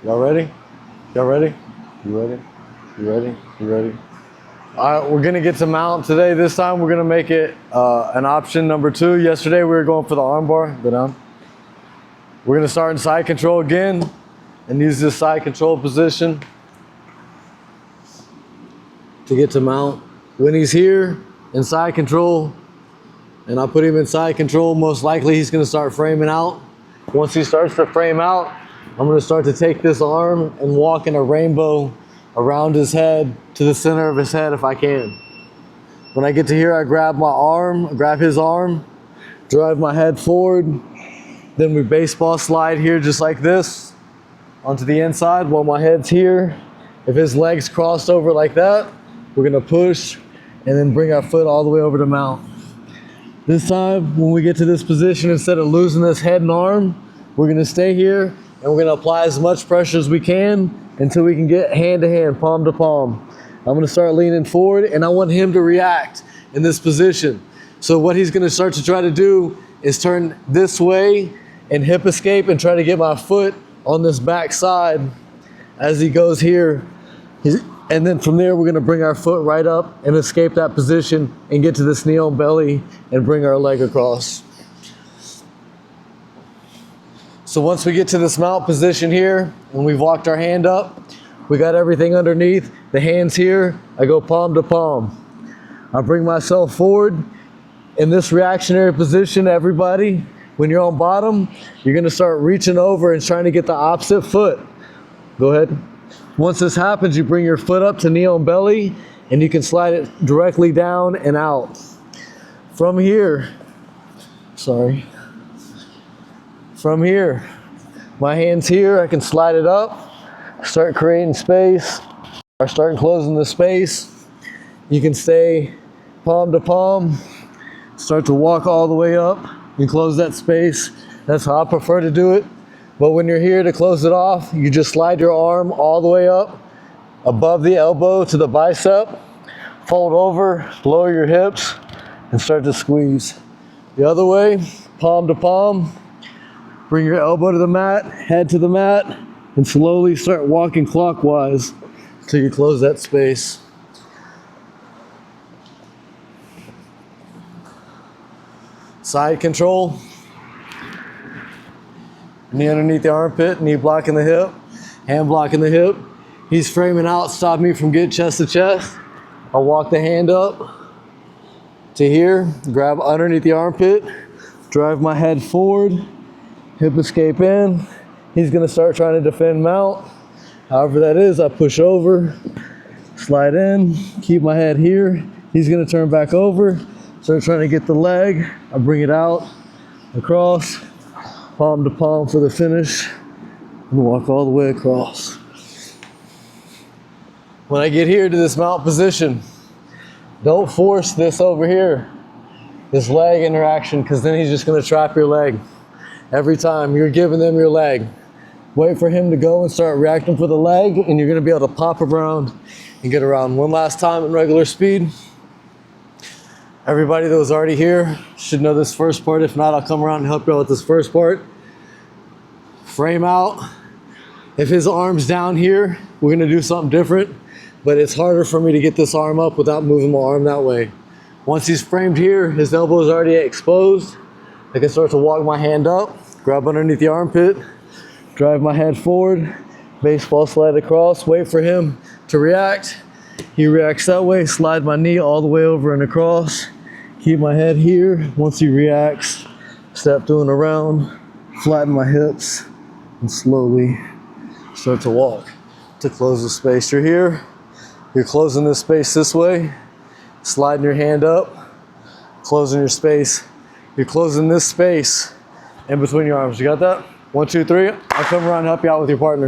Y'all ready? Y'all ready? You ready? You ready? You ready? All right, we're gonna get to mount today. This time we're gonna make it an option number 2. Yesterday we were going for the arm bar. Go down. We're gonna start in side control again and use this side control position to get to mount. When he's here in side control and I put him in side control, most likely he's gonna start framing out. Once he starts to frame out, I'm gonna start to take this arm and walk in a rainbow around his head to the center of his head if I can. When I get to here, I grab my arm, grab his arm, drive my head forward. Then we baseball slide here just like this onto the inside while my head's here. If his legs crossed over like that, we're gonna push and then bring our foot all the way over to mount. This time, when we get to this position, instead of losing this head and arm, we're gonna stay here and we're gonna apply as much pressure as we can until we can get hand to hand, palm to palm. I'm gonna start leaning forward and I want him to react in this position. So what he's gonna start to try to do is turn this way and hip escape and try to get my foot on this back side as he goes here. And then from there, we're gonna bring our foot right up and escape that position and get to this knee on belly and bring our leg across. So once we get to this mount position here and we've walked our hand up, we got everything underneath, the hands here, I go palm to palm. I bring myself forward. In this reactionary position, everybody, when you're on bottom, you're gonna start reaching over and trying to get the opposite foot. Go ahead. Once this happens, you bring your foot up to knee on belly and you can slide it directly down and out. From here, my hand's here, I can slide it up, start creating space, or start closing the space. You can stay palm to palm, start to walk all the way up and close that space. That's how I prefer to do it. But when you're here to close it off, you just slide your arm all the way up, above the elbow to the bicep, fold over, lower your hips, and start to squeeze. The other way, palm to palm, bring your elbow to the mat, head to the mat, and slowly start walking clockwise until you close that space. Side control. Knee underneath the armpit, knee blocking the hip, hand blocking the hip. He's framing out, stop me from getting chest to chest. I'll walk the hand up to here, grab underneath the armpit, drive my head forward, hip escape in. He's gonna start trying to defend mount. However that is, I push over, slide in, keep my head here. He's gonna turn back over, start trying to get the leg. I bring it out, across, palm to palm for the finish, and walk all the way across. When I get here to this mount position, don't force this over here, this leg interaction, because then he's just gonna trap your leg. Every time you're giving them your leg. Wait for him to go and start reacting for the leg, and you're gonna be able to pop around and get around. One last time at regular speed. Everybody that was already here should know this first part. If not, I'll come around and help you out with this first part. Frame out. If his arm's down here, we're gonna do something different, but it's harder for me to get this arm up without moving my arm that way. Once he's framed here, his elbow is already exposed. I can start to walk my hand up, grab underneath the armpit, drive my head forward, baseball slide across, wait for him to react. He reacts that way, slide my knee all the way over and across, keep my head here. Once he reacts, step through and around, flatten my hips, and slowly start to walk to close the space. You're here, you're closing this space this way, sliding your hand up, closing your space. You're closing this space in between your arms. You got that? 1, 2, 3. I'll come around and help you out with your partner.